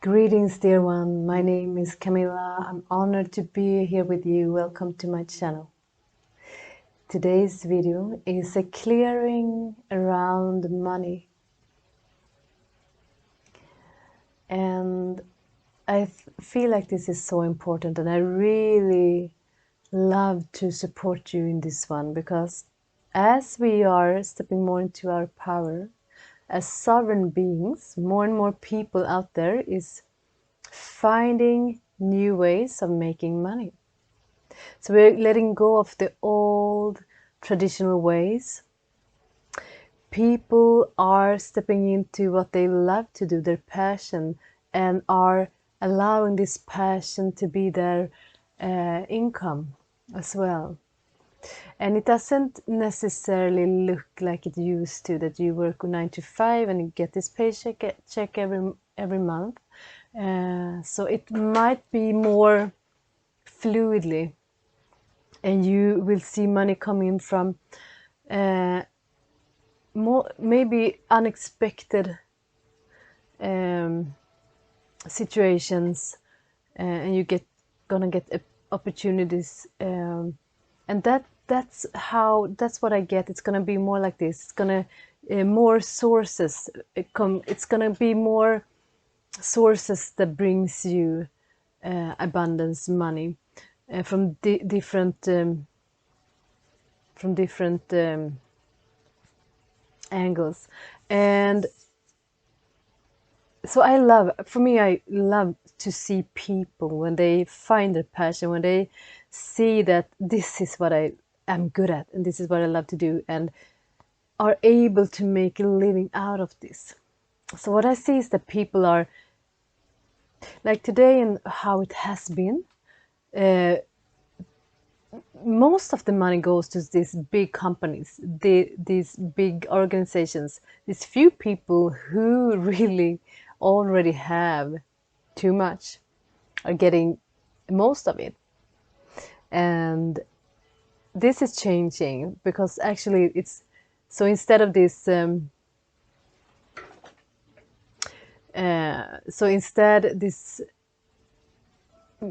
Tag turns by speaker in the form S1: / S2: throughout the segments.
S1: Greetings, dear one. My name is Camilla. I'm honored to be here with you. Welcome to my channel. Today's video is a clearing around money. And I feel like this is so important, and I really love to support you in this one, because as we are stepping more into our power as sovereign beings, more and more people out there is finding new ways of making money. So we're letting go of the old traditional ways. People are stepping into what they love to do, their passion, and are allowing this passion to be their income as well. And it doesn't necessarily look like it used to, that you work 9 to 5 and you get this paycheck every month. So it might be more fluidly, and you will see money coming from more maybe unexpected situations, and you gonna get opportunities, and that's what I get. It's gonna be more like this. It's gonna more sources it's gonna be more sources that brings you abundance, money, from different angles. And so I love to see people when they find their passion, when they see that this is what I am good at and this is what I love to do, and are able to make a living out of this. So what I see is that people are like today, and how it has been, most of the money goes to these big companies, these big organizations. These few people who really already have too much are getting most of it. And this is changing, because actually it's so, instead of this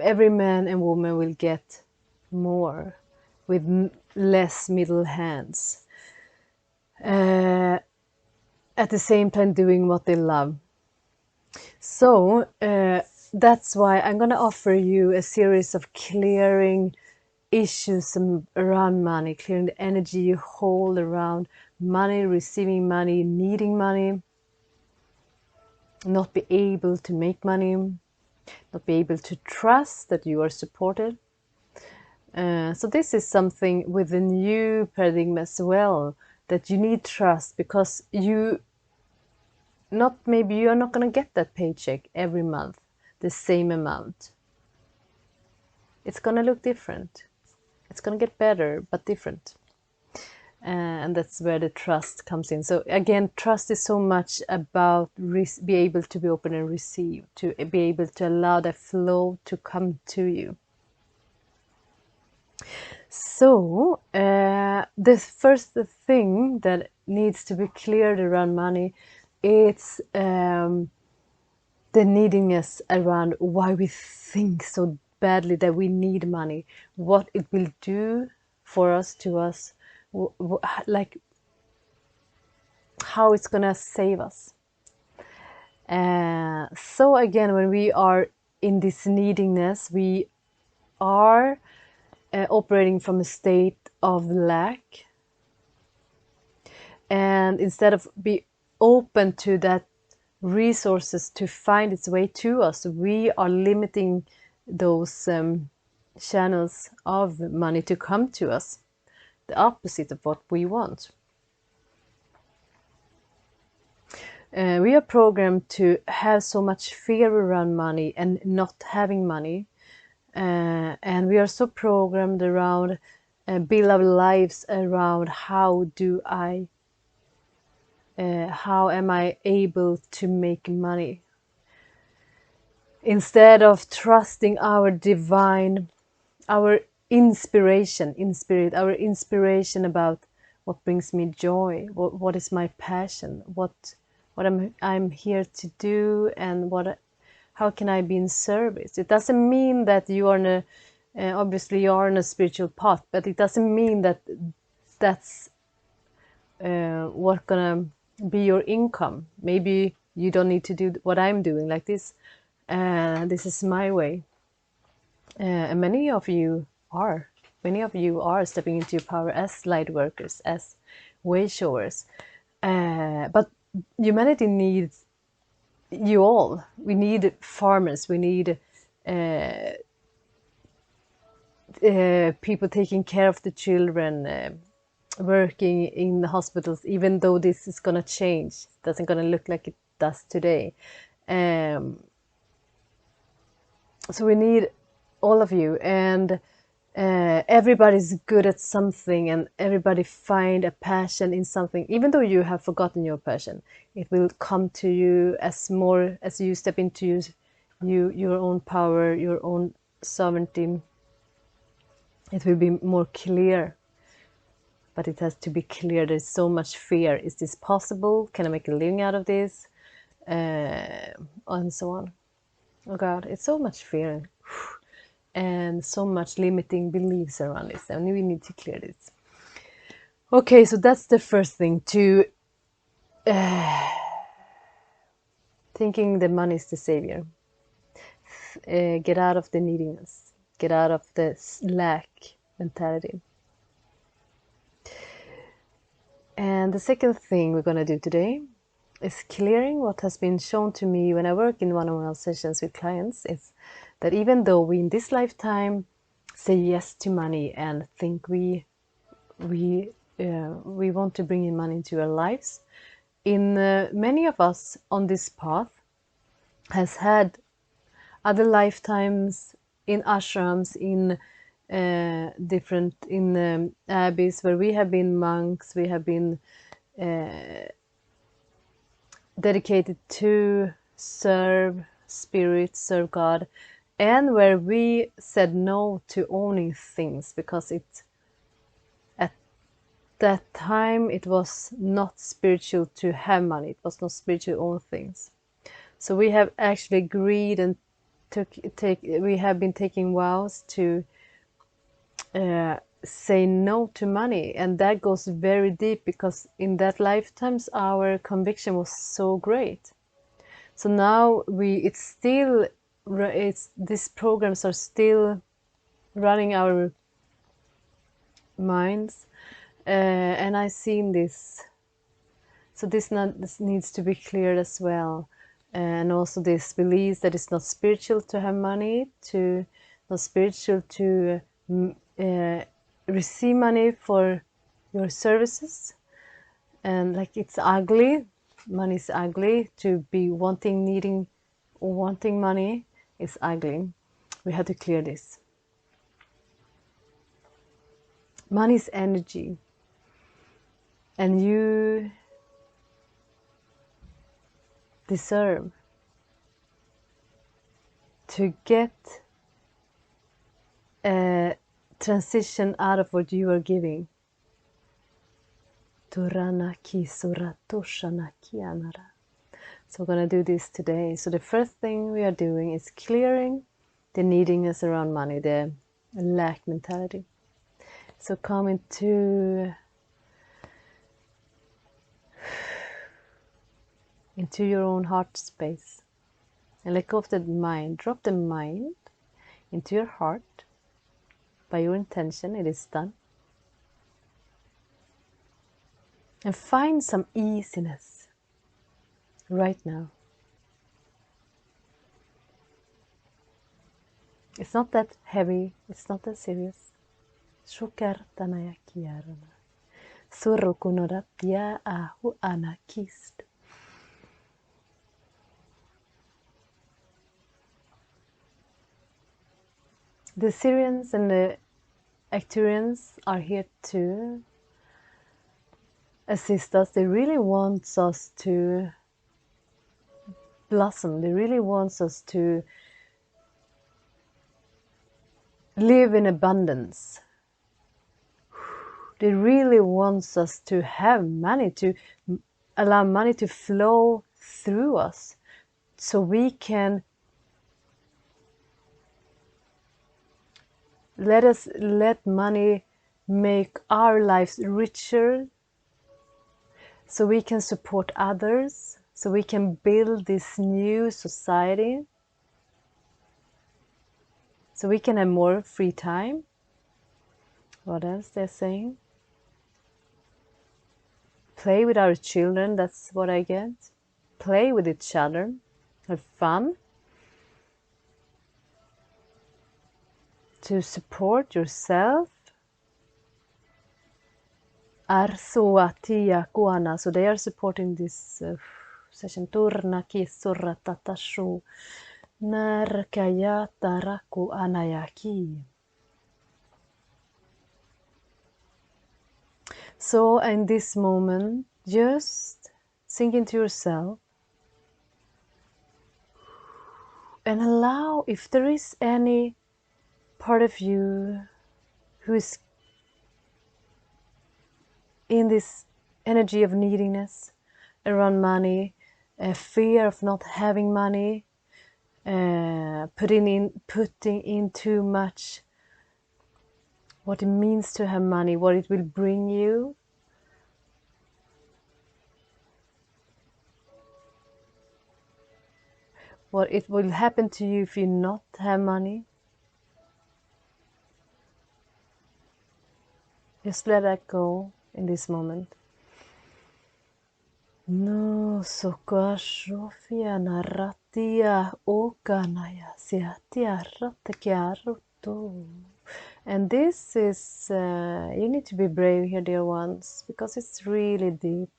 S1: every man and woman will get more with less middle hands, at the same time doing what they love. So that's why I'm going to offer you a series of clearing issues around money, clearing the energy you hold around money, receiving money, needing money, not be able to make money, not be able to trust that you are supported. So this is something with the new paradigm as well, that you need trust, because maybe you're not going to get that paycheck every month, the same amount. It's going to look different. It's going to get better, but different. And that's where the trust comes in. So again, trust is so much about be able to be open and receive, to be able to allow that flow to come to you. So the first thing that needs to be cleared around money, it's the neediness around why we think so badly that we need money, what it will do for us, to us, like how it's gonna save us. So again, when we are in this neediness, we are operating from a state of lack, and instead of be open to that resources to find its way to us, we are limiting those channels of money to come to us, the opposite of what we want. We are programmed to have so much fear around money and not having money, and we are so programmed around build our lives around how am I able to make money, instead of trusting our divine, our inspiration in spirit, our inspiration about what brings me joy, what is my passion, what I'm here to do, and How can I be in service? It doesn't mean that you are in a, obviously you are in a spiritual path, but it doesn't mean that that's what gonna be your income. Maybe you don't need to do what I'm doing like this. This is my way. And many of you are. Many of you are stepping into your power as light workers, as way showers. But humanity needs you all. We need farmers. We need people taking care of the children, working in the hospitals, even though this is going to change. It doesn't going to look like it does today. So we need all of you, and everybody's good at something, and everybody find a passion in something. Even though you have forgotten your passion, it will come to you as more as you step into your own power, your own sovereignty. It will be more clear, but it has to be clear. There's so much fear. Is this possible? Can I make a living out of this? And so on. Oh God, it's so much fear and so much limiting beliefs around this, and we need to clear this. Okay, so that's the first thing, to thinking the money is the savior. Get out of the neediness, get out of the lack mentality. And the second thing we're going to do today is clearing what has been shown to me when I work in one-on-one sessions with clients, is that even though we in this lifetime say yes to money and think we want to bring in money into our lives, in many of us on this path has had other lifetimes in ashrams, in different abbeys, where we have been monks, we have been dedicated to serve spirit, serve God, and where we said no to owning things because at that time it was not spiritual to have money, it was not spiritual to own things. So we have actually agreed and we have been taking vows to say no to money, and that goes very deep because in that lifetimes our conviction was so great. So now these programs are still running our minds, and I've seen this. So this needs to be cleared as well, and also this belief that it's not spiritual to have money, not spiritual to receive money for your services, and like it's ugly. Money is ugly. To be wanting, needing, or wanting money is ugly. We have to clear this. Money is energy, and you deserve to get a transition out of what you are giving. So we're going to do this today. So the first thing we are doing is clearing the neediness around money, the lack mentality. So come into your own heart space and let go of the mind. Drop the mind into your heart. By your intention, it is done. And find some easiness right now. It's not that heavy, it's not that serious. The Sirians and the Acturians are here to assist us. They really want us to blossom. They really want us to live in abundance. They really want us to have money, to allow money to flow through us, so we can Let money make our lives richer, so we can support others, so we can build this new society, so we can have more free time. What else they're saying? Play with our children, that's what I get. Play with each other, have fun. To support yourself. Arsoatia kuana. So they are supporting this session. Turnaki suratatashu. Narkayata raku anayaki. So in this moment, just sink into yourself and allow, if there is any part of you who is in this energy of neediness around money, a fear of not having money, putting in too much, what it means to have money, what it will bring you. What it will happen to you if you not have money. Just let that go in this moment. No sokashofia naratia okanaya siatia ratakiaruto. And this is, you need to be brave here, dear ones, because it's really deep.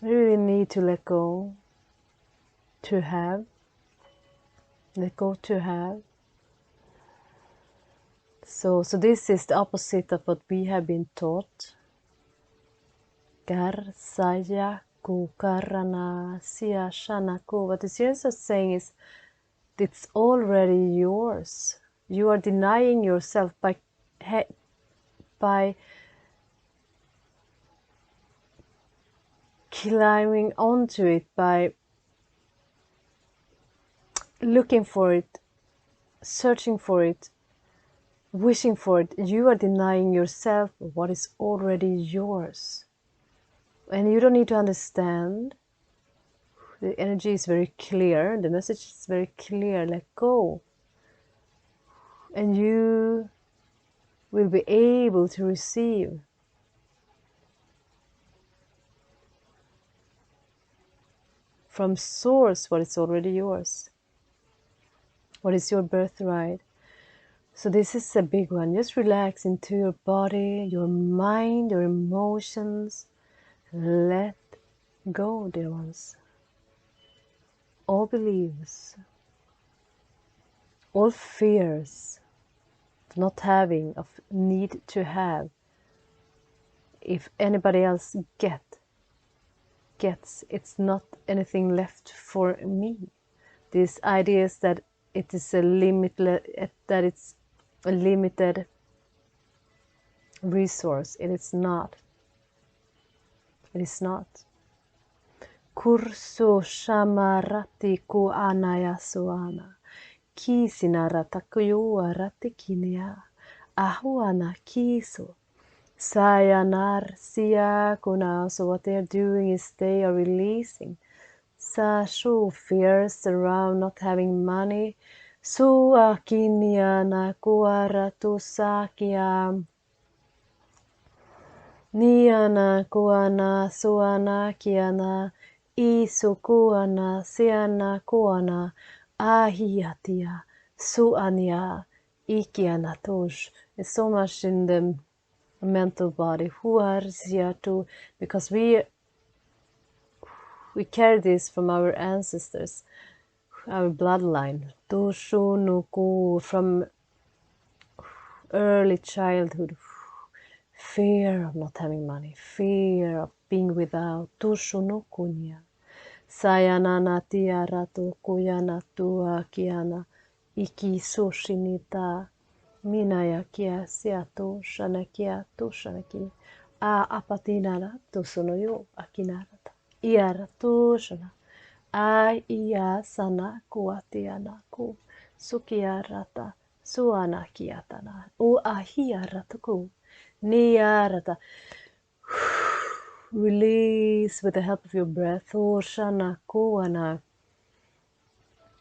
S1: You really need to let go, to have. Let go to have. So this is the opposite of what we have been taught. Gar saya ku karana sia shanaku. What the Sirius are saying is, it's already yours. You are denying yourself by climbing onto it, by looking for it, searching for it, wishing for it. You are denying yourself what is already yours. And you don't need to understand. The energy is very clear. The message is very clear. Let go. And you will be able to receive from source what is already yours. What is your birthright. So this is a big one. Just relax into your body, your mind, your emotions. Let go, dear ones. All beliefs, all fears of not having, of need to have. If anybody else gets, it's not anything left for me. These ideas that it is a that it's a limited resource. It is not. It is not. Kurso shamarati ku anayasuana. Kisinarata kuyuarati kinia. Ahuana kiso. Sayanar siya kuna. So what they are doing is they are releasing Sashu fears around not having money. Suakinia na kuaratu sakia. Niana kuana suana kiana. Isukuana siana kuana. Ahiatia suania ikiana tush. It's so much in the mental body. Huarziatu, because we carry this from our ancestors, our bloodline. Tushunuku, from early childhood. Fear of not having money, fear of being without. Tushunukunya. Sayanana tiaratu kuyana tua kiana. Iki sushinita. Minaya kia siatu shanakia tushanaki. A apatinara tusunoyo akinarata. Iara tushana. Ai ia sana kuatiana ku. Sukiarata, suanakiatana, uahiarataku, niarata. Release with the help of your breath. Oshana kuana.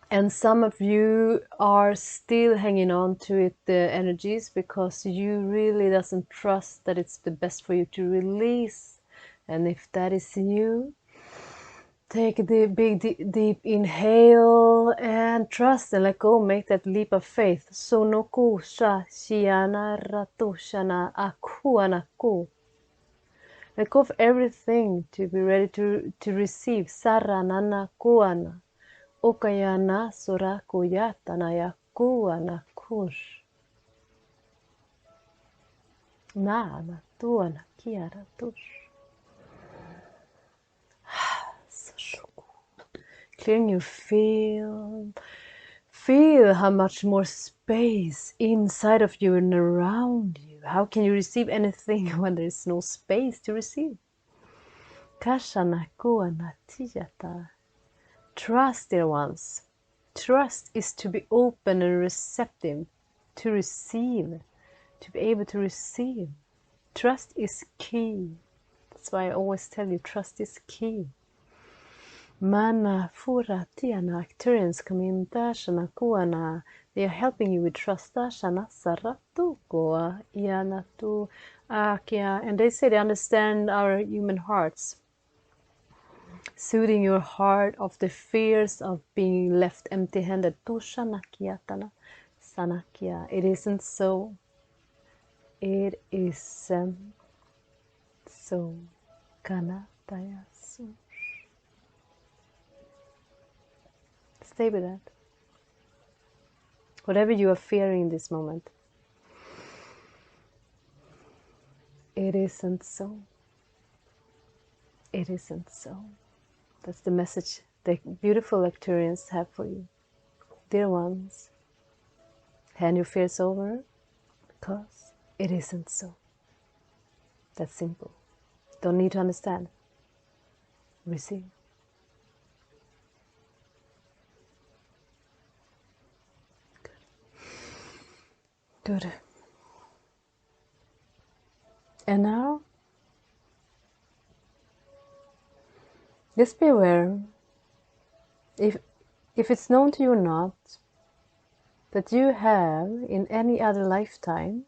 S1: And some of you are still hanging on to it, the energies, because you really doesn't trust that it's the best for you to release. And if that is you, take a deep inhale and trust and let go. Make that leap of faith. Sonoku sha shiana ratushana akuana ku. Let go of everything to be ready to receive. Saranana kuana. Okayana surakuyatana yakuana kush. Nana tuana kiara tush. Clearing your field. Feel how much more space inside of you and around you. How can you receive anything when there is no space to receive? Kashana kuana tiyata. Trust, dear ones. Trust is to be open and receptive, to receive, to be able to receive. Trust is key. That's why I always tell you, trust is key. Mana fura tiana Acturians come in dashana kuana. They are helping you with trust. Dashana saratu goa ianatu akia. And they say they understand our human hearts. Soothing your heart of the fears of being left empty-handed. Tushanakiatana sanakia. It isn't so. It isn't so. Kanataya su. Stay with that. Whatever you are fearing in this moment, it isn't so. It isn't so. That's the message the beautiful Acturians have for you. Dear ones, hand your fears over, because it isn't so. That's simple. Don't need to understand. Receive. Good. And now, just be aware, if it's known to you or not, that you have, in any other lifetime,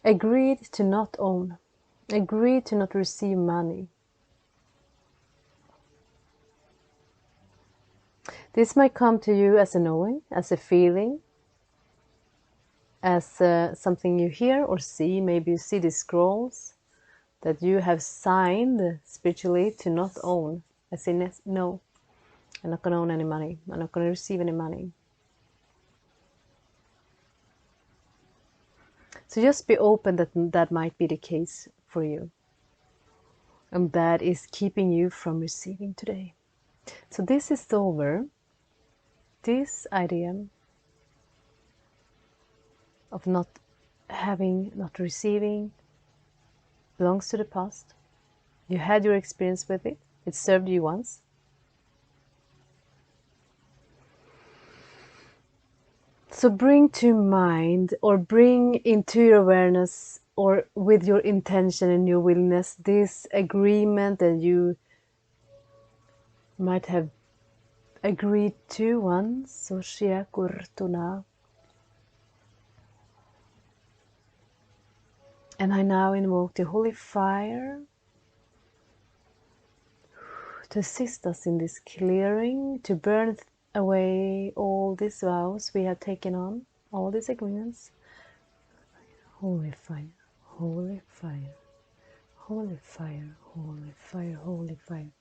S1: agreed to not own, agreed to not receive money. This might come to you as a knowing, as a feeling, as something you hear or see. Maybe you see these scrolls that you have signed spiritually to not own. I say, no, I'm not going to own any money. I'm not going to receive any money. So just be open that that might be the case for you. And that is keeping you from receiving today. So this is over. This idea of not having, not receiving, belongs to the past. You had your experience with it. It served you once. So bring to mind, or bring into your awareness, or with your intention and your willingness, this agreement that you might have agreed to once. Soshia kurtuna. And I now invoke the holy fire to assist us in this clearing, to burn away all these vows we have taken on, all these agreements. Holy fire, holy fire, holy fire, holy fire, holy fire.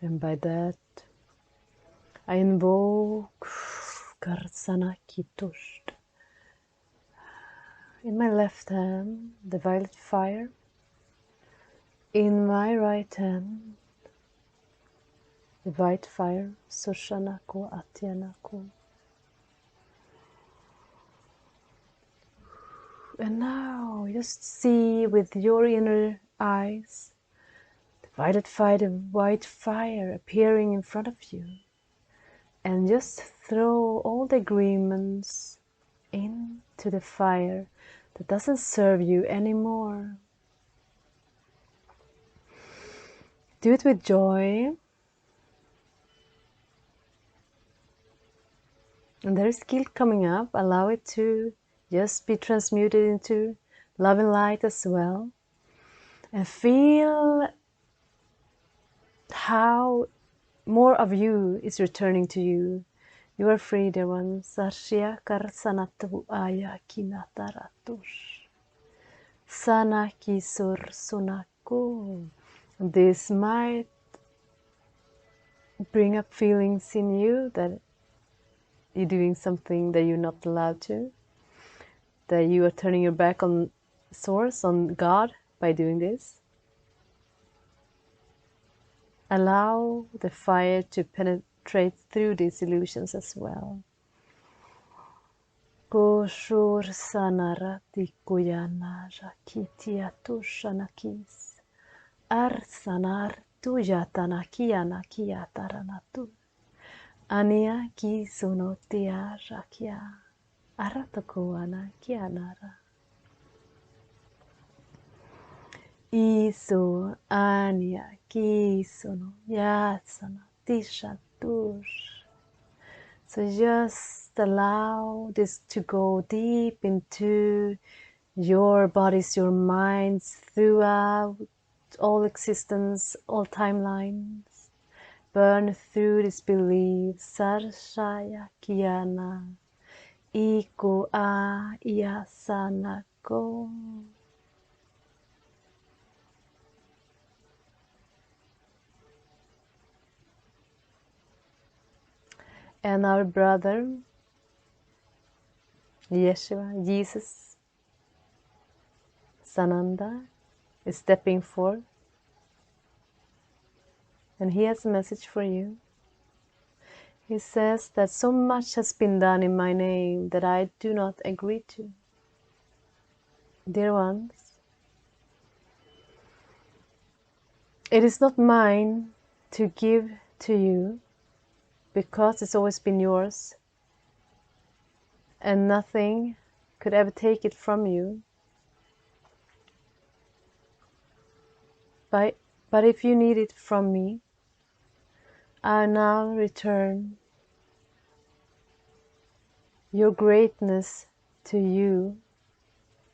S1: And by that, I invoke Karsana Kitusht. In my left hand, the violet fire. In my right hand, the white fire, Sushanako Atyanako. And now just see with your inner eyes the violet fire, the white fire appearing in front of you. and just throw all the agreements into the fire that doesn't serve you anymore. Do it with joy. And there is guilt coming up. Allow it to just be transmuted into love and light as well. And feel how more of you is returning to you. You are free, dear ones. Sarshia karsanatu aya kinataratush. Sanaki sur sunaku. This might bring up feelings in you that you're doing something that you're not allowed to, that you are turning your back on Source, on God, by doing this. Allow the fire to penetrate through these illusions as well. Koshur sanarati kuyana rakitiatu shanakis. Arsanar tuyatana kiana kiataranatu. Ania ki sonotia rakia. Aratakuana kianara. Iso ania kisono yatsana tishatush. So just allow this to go deep into your bodies, your minds, throughout all existence, all timelines. Burn through this belief. Sarshaya kiana. Iko a iasana go. And our brother, Yeshua, Jesus, Sananda, is stepping forth. And he has a message for you. He says that so much has been done in my name that I do not agree to. Dear ones, it is not mine to give to you, because it's always been yours, and nothing could ever take it from you. But if you need it from me, I now return your greatness to you,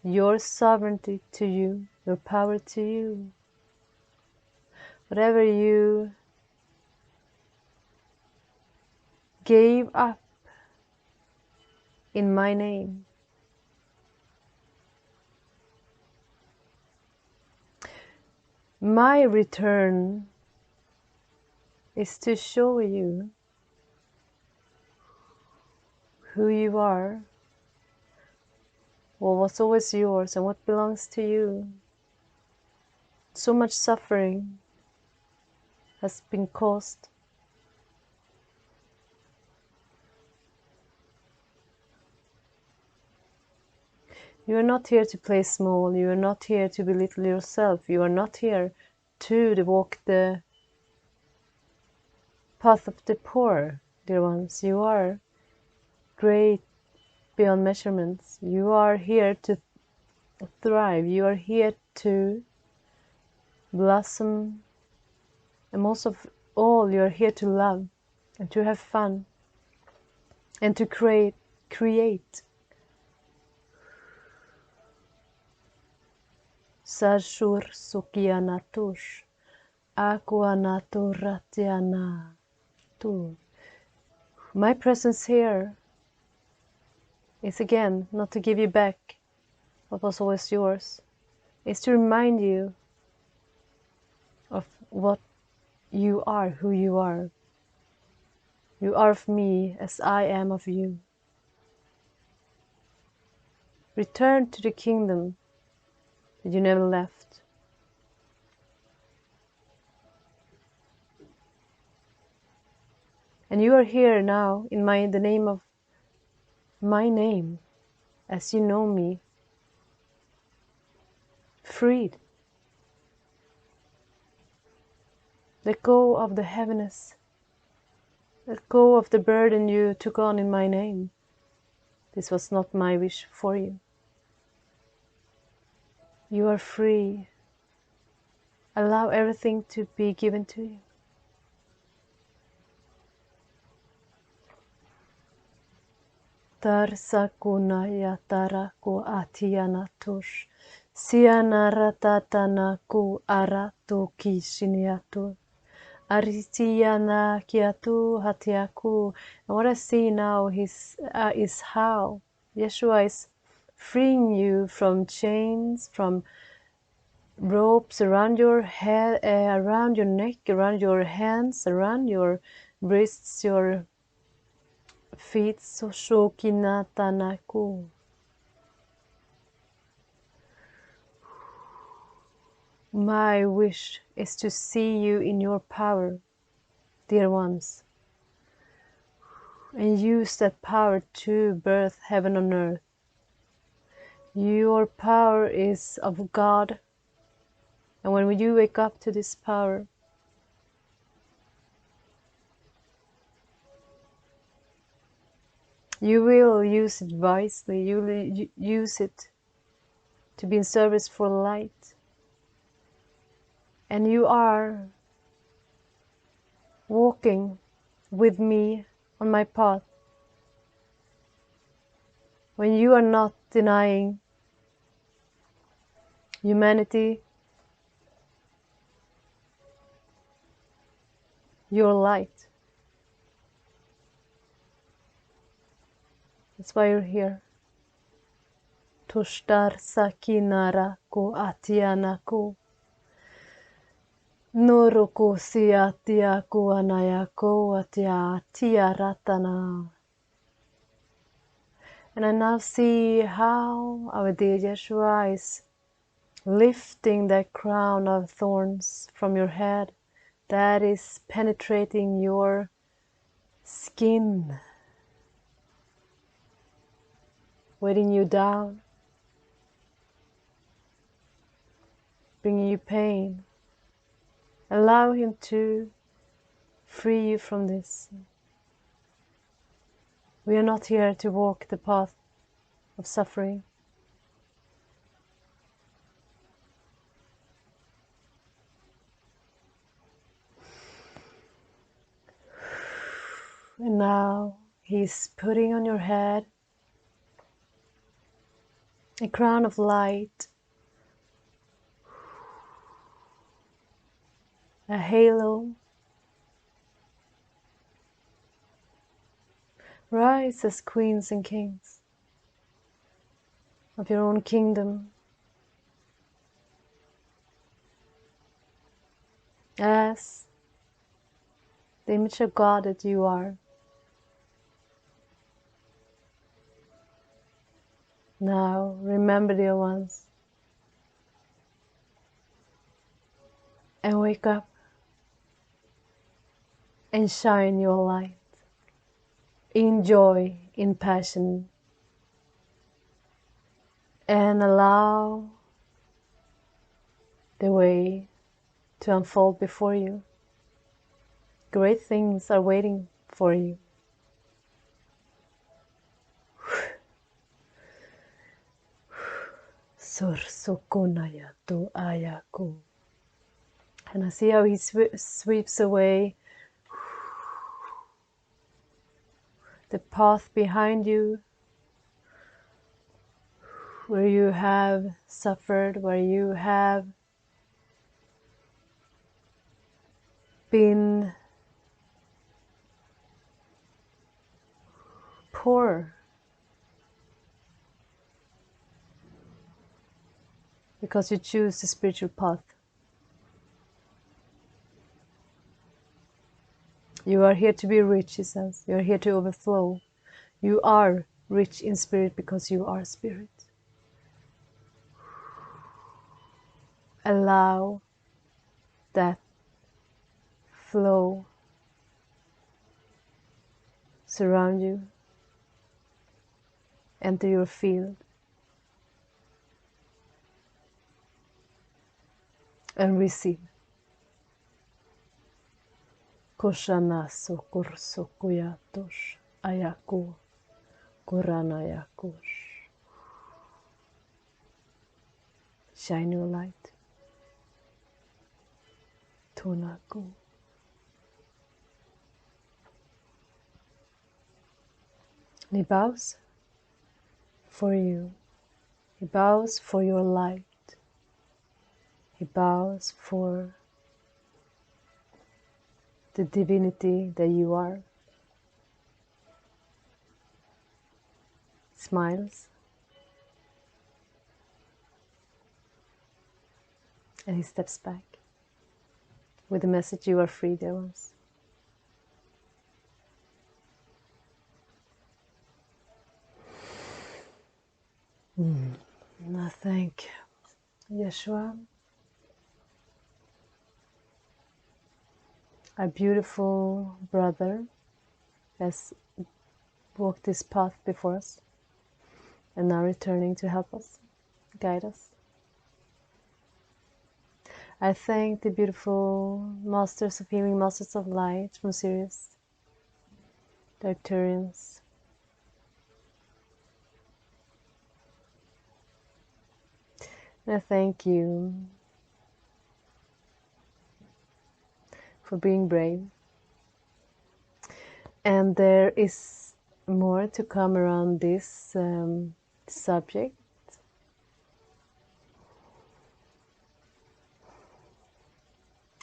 S1: your sovereignty to you, your power to you. Whatever you gave up in my name, my return is to show you who you are, what was always yours and what belongs to you. So much suffering has been caused. You are not here to play small, you are not here to belittle yourself, you are not here to walk the path of the poor, dear ones. You are great beyond measurements. You are here to thrive, you are here to blossom, and most of all, you are here to love and to have fun and to create. Sarshur sukianatush, akuanaturatiana tu. My presence here is again not to give you back what was always yours. It's to remind you of what you are, who you are. You are of me as I am of you. Return to the kingdom that you never left. And you are here now in the name of my name, as you know me, freed. Let go of the heaviness Let go of the burden you took on in my name. This was not my wish for you. You are free. Allow everything to be given to you. Tarsakuna yataraku atianatus. Siana ratatana ku aratu kishiniatu. Aritiana kiatu hatiaku. And what I see now is how Yeshua is freeing you from chains, from ropes around your head, around your neck, around your hands, around your wrists, your feet. So shokinatanaku. My wish is to see you in your power, dear ones, and use that power to birth heaven on earth. Your power is of God, and when you wake up to this power, you will use it wisely. You will use it to be in service for light. And you are walking with me on my path when you are not denying humanity, your light. That's why you're here. Tushtar sakinara ko atiana ko. Noruku siatia ku anaya ko atia tia ratana. And I now see how our dear Yeshua is lifting that crown of thorns from your head that is penetrating your skin, weighing you down, bringing you pain. Allow him to free you from this. We are not here to walk the path of suffering. And now he's putting on your head a crown of light, a halo. Rise as queens and kings of your own kingdom, as the image of God that you are. Now remember, dear ones, and wake up and shine your light in joy, in passion, and allow the way to unfold before you. Great things are waiting for you. Sursukunaya tu ayaku. And I see how he sweeps away the path behind you, where you have suffered, where you have been poor, because you choose the spiritual path. You are here to be rich, he says. You are here to overflow. You are rich in spirit because you are spirit. Allow that flow surround you, enter your field, and receive. Koshanaso kursokuyatos ayaku koranayakush. Shine your light. Tonaku. And he bows for you. He bows for your light. He bows for the divinity that you are. Smiles. And he steps back with the message, you are free, dear ones. I thank Yeshua, our beautiful brother, has walked this path before us and now returning to help us, guide us. I thank the beautiful Masters of Healing, Masters of Light from Sirius, the Acturians. And I thank you for being brave. And there is more to come around this subject.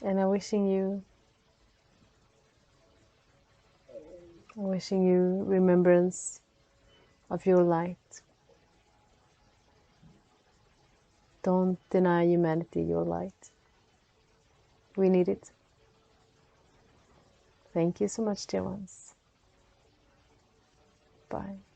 S1: And I'm wishing you remembrance of your light. Don't deny humanity your light. We need it. Thank you so much, dear ones. Bye.